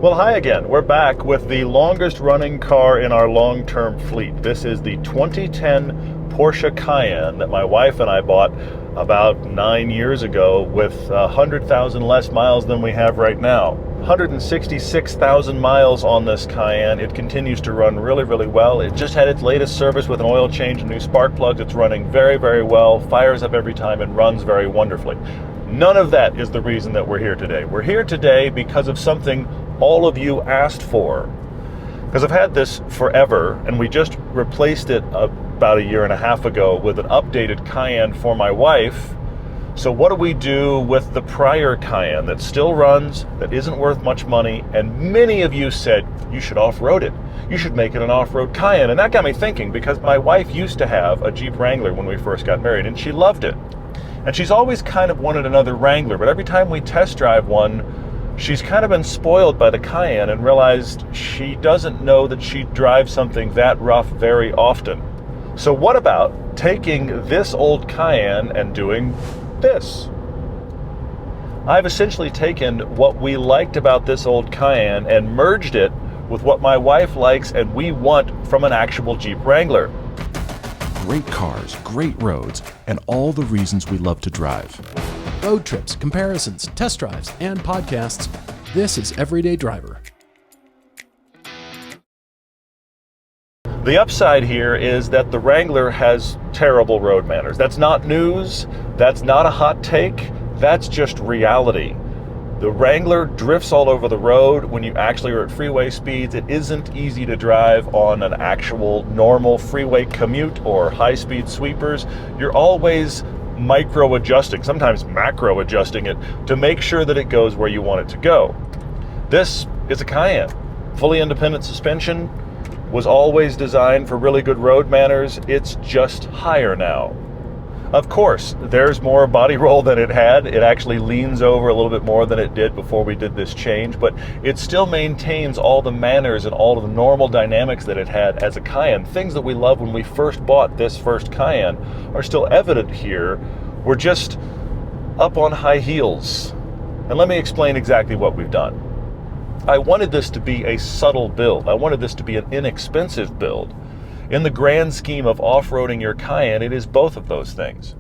Well, hi again. We're back with the longest running car in our long-term fleet. This is the 2010 Porsche Cayenne that my wife and I bought about 9 years ago with 100,000 less miles than we have right now. 166,000 miles on this Cayenne. It continues to run really, really well. It just had its latest service with an oil change and new spark plugs. It's running very, very well, fires up every time, and runs very wonderfully. None of that is the reason that we're here today. We're here today because of something all of you asked for. Because I've had this forever, and we just replaced it about a year and a half ago with an updated Cayenne for my wife. So what do we do with the prior Cayenne that still runs, that isn't worth much money? And many of you said, you should off-road it. You should make it an off-road Cayenne. And that got me thinking, because my wife used to have a Jeep Wrangler when we first got married, and she loved it. And she's always kind of wanted another Wrangler, but every time we test drive one, she's kind of been spoiled by the Cayenne and realized she doesn't know that she drives something that rough very often. So what about taking this old Cayenne and doing this? I've essentially taken what we liked about this old Cayenne and merged it with what my wife likes and we want from an actual Jeep Wrangler. Great cars, great roads, and all the reasons we love to drive. Road trips, comparisons, test drives, and podcasts. This is Everyday Driver. The upside here is that the Wrangler has terrible road manners. That's not news, that's not a hot take, that's just reality. The Wrangler drifts all over the road when you actually are at freeway speeds. It isn't easy to drive on an actual normal freeway commute or high-speed sweepers. You're always micro-adjusting, sometimes macro-adjusting it to make sure that it goes where you want it to go. This is a Cayenne. Fully independent suspension, was always designed for really good road manners. It's just higher now. Of course, there's more body roll than it had. It actually leans over a little bit more than it did before we did this change, but it still maintains all the manners and all of the normal dynamics that it had as a Cayenne. Things that we loved when we first bought this first Cayenne are still evident here. We're just up on high heels. And let me explain exactly what we've done. I wanted this to be a subtle build. I wanted this to be an inexpensive build. In the grand scheme of off-roading your Cayenne, it is both of those things.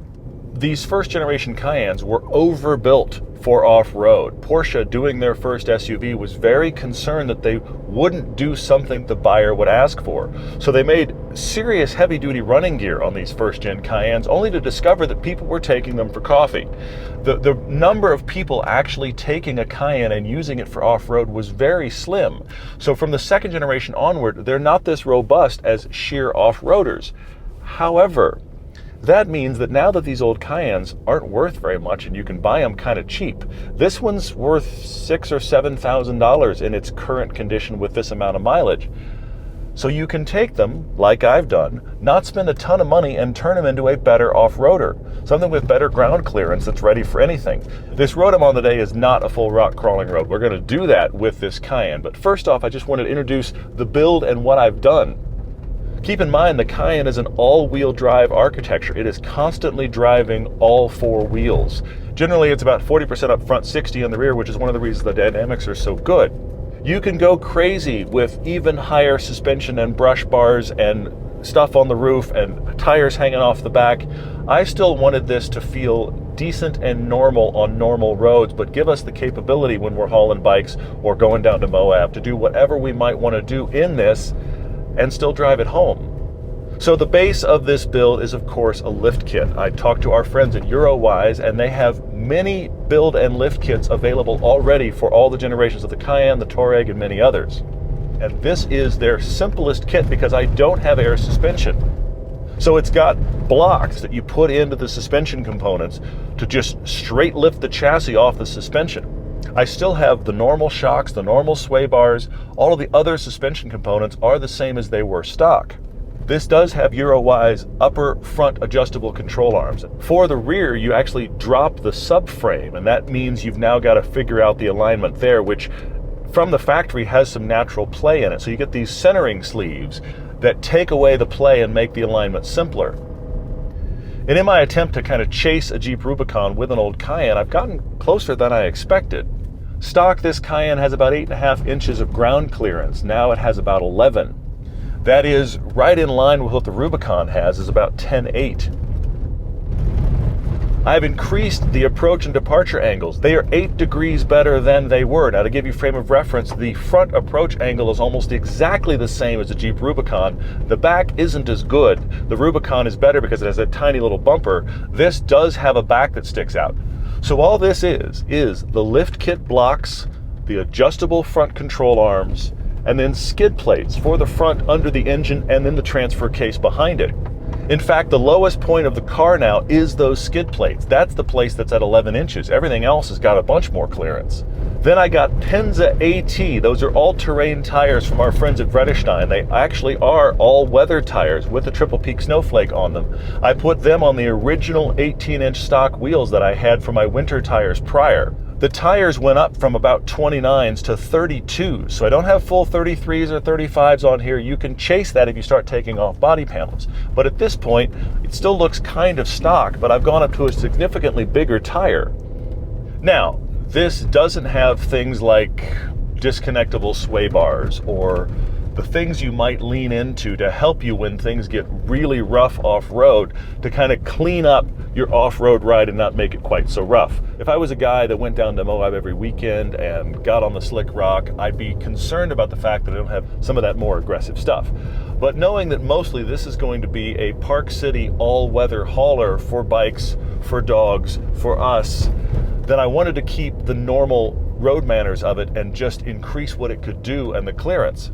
These first generation Cayennes were overbuilt for off-road. Porsche, doing their first SUV, was very concerned that they wouldn't do something the buyer would ask for. So they made serious heavy-duty running gear on these first gen Cayennes, only to discover that people were taking them for coffee. The number of people actually taking a Cayenne and using it for off-road was very slim. So from the second generation onward, they're not this robust as sheer off-roaders. However, that means that now that these old Cayennes aren't worth very much and you can buy them kind of cheap, this one's worth $6,000 or $7,000 in its current condition with this amount of mileage. So you can take them, like I've done, not spend a ton of money and turn them into a better off-roader, something with better ground clearance that's ready for anything. This road I'm on today is not a full rock crawling road. We're going to do that with this Cayenne. But first off, I just wanted to introduce the build and what I've done. Keep in mind, the Cayenne is an all-wheel drive architecture. It is constantly driving all four wheels. Generally, it's about 40% up front, 60 in the rear, which is one of the reasons the dynamics are so good. You can go crazy with even higher suspension and brush bars and stuff on the roof and tires hanging off the back. I still wanted this to feel decent and normal on normal roads, but give us the capability when we're hauling bikes or going down to Moab to do whatever we might want to do in this and still drive it home. So the base of this build is, of course, a lift kit. I talked to our friends at Eurowise, and they have many build and lift kits available already for all the generations of the Cayenne, the Touareg, and many others. And this is their simplest kit because I don't have air suspension. So it's got blocks that you put into the suspension components to just straight lift the chassis off the suspension. I still have the normal shocks, the normal sway bars. All of the other suspension components are the same as they were stock. This does have Eurowise upper front adjustable control arms. For the rear, you actually drop the subframe, and that means you've now got to figure out the alignment there, which from the factory has some natural play in it. So you get these centering sleeves that take away the play and make the alignment simpler. And in my attempt to kind of chase a Jeep Rubicon with an old Cayenne, I've gotten closer than I expected. Stock, this Cayenne has about 8.5 inches of ground clearance. Now it has about 11. That is right in line with what the Rubicon has, is about 10.8. I've increased the approach and departure angles. They are 8 degrees better than they were. Now, to give you frame of reference, the front approach angle is almost exactly the same as the Jeep Rubicon. The back isn't as good. The Rubicon is better because it has a tiny little bumper. This does have a back that sticks out. So all this is the lift kit blocks, the adjustable front control arms, and then skid plates for the front under the engine and then the transfer case behind it. In fact, the lowest point of the car now is those skid plates. That's the place that's at 11 inches. Everything else has got a bunch more clearance. Then I got Penza AT. Those are all-terrain tires from our friends at Vredestein. They actually are all-weather tires with a triple peak snowflake on them. I put them on the original 18-inch stock wheels that I had for my winter tires prior. The tires went up from about 29s to 32s, so I don't have full 33s or 35s on here. You can chase that if you start taking off body panels. But at this point, it still looks kind of stock, but I've gone up to a significantly bigger tire. Now, this doesn't have things like disconnectable sway bars or the things you might lean into to help you when things get really rough off-road, to kind of clean up your off-road ride and not make it quite so rough. If I was a guy that went down to Moab every weekend and got on the slick rock, I'd be concerned about the fact that I don't have some of that more aggressive stuff. But knowing that mostly this is going to be a Park City all-weather hauler for bikes, for dogs, for us, then I wanted to keep the normal road manners of it and just increase what it could do and the clearance.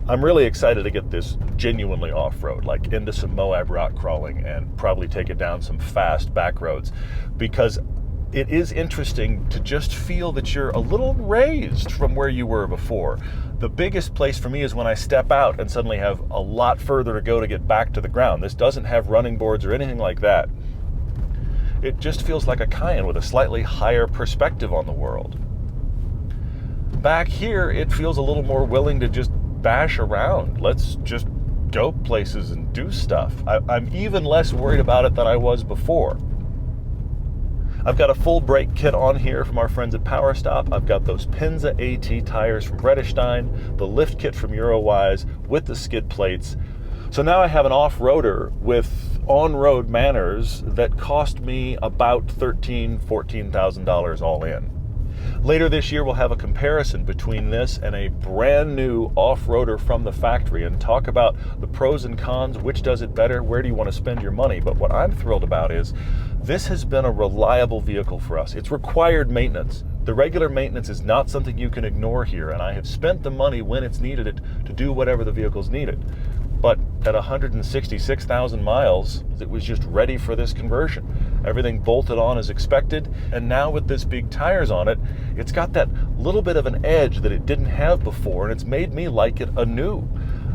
I'm really excited to get this genuinely off-road, like into some Moab rock crawling and probably take it down some fast back roads, because it is interesting to just feel that you're a little raised from where you were before. The biggest place for me is when I step out and suddenly have a lot further to go to get back to the ground. This doesn't have running boards or anything like that. It just feels like a Cayenne with a slightly higher perspective on the world. Back here, it feels a little more willing to just bash around. Let's just go places and do stuff. I'm even less worried about it than I was before. I've got a full brake kit on here from our friends at Power Stop. I've got those Penza AT tires from Vredestein, the lift kit from Eurowise with the skid plates. So now I have an off-roader with on-road manners that cost me about $13,000, $14,000 all in. Later this year, we'll have a comparison between this and a brand new off-roader from the factory and talk about the pros and cons, which does it better, where do you want to spend your money. But what I'm thrilled about is this has been a reliable vehicle for us. It's required maintenance. The regular maintenance is not something you can ignore here, and I have spent the money when it's needed it to do whatever the vehicle's needed. But at 166,000 miles, it was just ready for this conversion. Everything bolted on as expected, and now with this big tires on it, it's got that little bit of an edge that it didn't have before, and it's made me like it anew.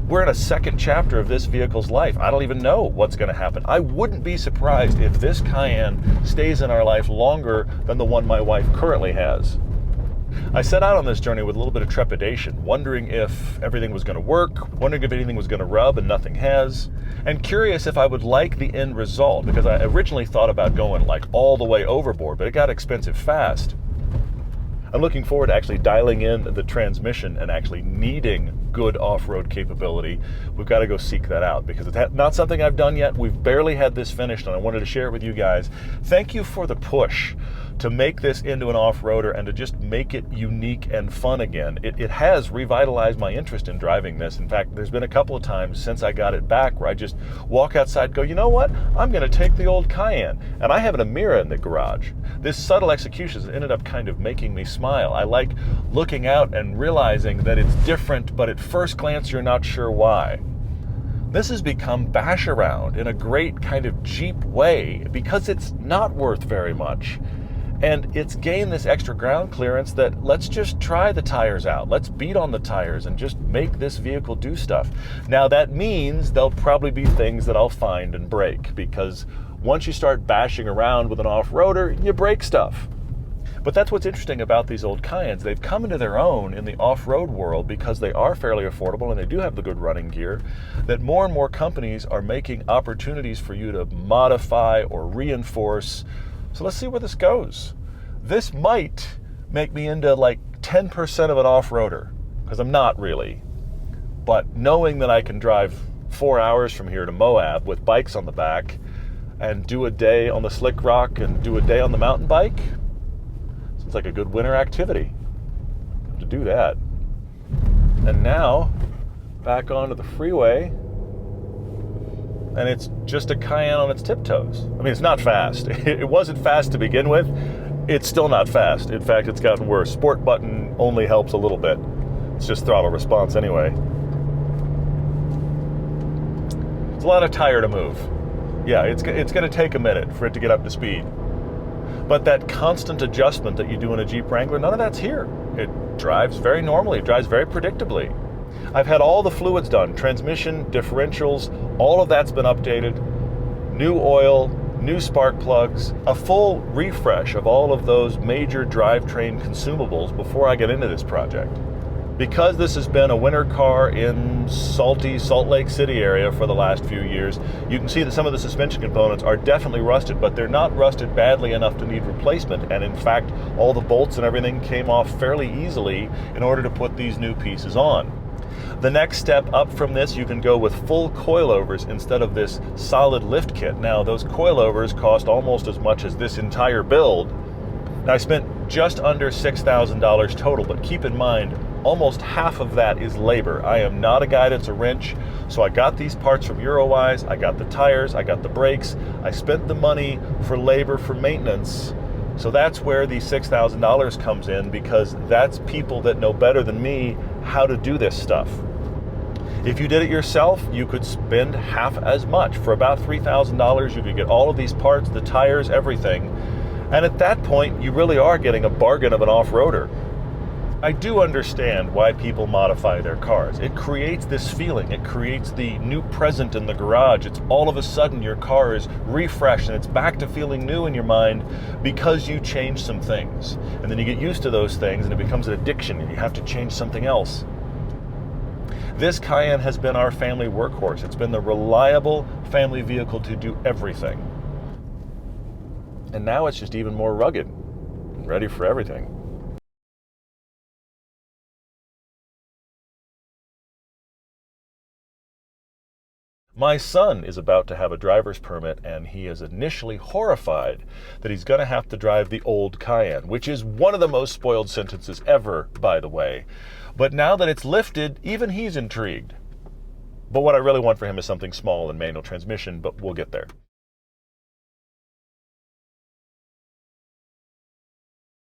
We're in a second chapter of this vehicle's life. I don't even know what's going to happen. I wouldn't be surprised if this Cayenne stays in our life longer than the one my wife currently has. I set out on this journey with a little bit of trepidation, wondering if everything was going to work, wondering if anything was going to rub, and nothing has, and curious if I would like the end result, because I originally thought about going like all the way overboard, but it got expensive fast. I'm looking forward to actually dialing in the transmission and actually needing good off-road capability. We've got to go seek that out because it's not something I've done yet. We've barely had this finished, and I wanted to share it with you guys. Thank you for the push to make this into an off-roader and to just make it unique and fun again. It has revitalized my interest in driving this. In fact, there's been a couple of times since I got it back where I just walk outside and go, you know what? I'm going to take the old Cayenne. And I have an Amira in the garage. This subtle execution has ended up kind of making me smile. I like looking out and realizing that it's different, but at first glance, you're not sure why. This has become bash around in a great kind of Jeep way because it's not worth very much. And it's gained this extra ground clearance that let's just try the tires out. Let's beat on the tires and just make this vehicle do stuff. Now that means there'll probably be things that I'll find and break, because once you start bashing around with an off-roader, you break stuff. But that's what's interesting about these old Cayennes. They've come into their own in the off-road world because they are fairly affordable and they do have the good running gear, that more and more companies are making opportunities for you to modify or reinforce. So let's see where this goes. This might make me into like 10% of an off-roader, because I'm not really. But knowing that I can drive 4 hours from here to Moab with bikes on the back and do a day on the slick rock and do a day on the mountain bike, seems like a good winter activity to do that. And now, back onto the freeway, and it's just a Cayenne on its tiptoes. I mean, it's not fast. It wasn't fast to begin with. It's still not fast. In fact, it's gotten worse. Sport button only helps a little bit. It's just throttle response anyway. It's a lot of tire to move. Yeah, it's going to take a minute for it to get up to speed. But that constant adjustment that you do in a Jeep Wrangler, none of that's here. It drives very normally. It drives very predictably. I've had all the fluids done, transmission, differentials, all of that's been updated. New oil, new spark plugs, a full refresh of all of those major drivetrain consumables before I get into this project. Because this has been a winter car in salty Salt Lake City area for the last few years, you can see that some of the suspension components are definitely rusted, but they're not rusted badly enough to need replacement. And in fact, all the bolts and everything came off fairly easily in order to put these new pieces on. The next step up from this, you can go with full coilovers instead of this solid lift kit. Now, those coilovers cost almost as much as this entire build. Now, I spent just under $6,000 total, but keep in mind, almost half of that is labor. I am not a guy that's a wrench, so I got these parts from Eurowise, I got the tires, I got the brakes, I spent the money for labor, for maintenance. So that's where the $6,000 comes in, because that's people that know better than me how to do this stuff. If you did it yourself, you could spend half as much. For about $3,000, you could get all of these parts, the tires, everything. And at that point, you really are getting a bargain of an off-roader. I do understand why people modify their cars. It creates this feeling. It creates the new present in the garage. It's all of a sudden your car is refreshed and it's back to feeling new in your mind because you changed some things. And then you get used to those things and it becomes an addiction and you have to change something else. This Cayenne has been our family workhorse. It's been the reliable family vehicle to do everything. And now it's just even more rugged and ready for everything. My son is about to have a driver's permit, and he is initially horrified that he's going to have to drive the old Cayenne, which is one of the most spoiled sentences ever, by the way. But now that it's lifted, even he's intrigued. But what I really want for him is something small and manual transmission, but we'll get there.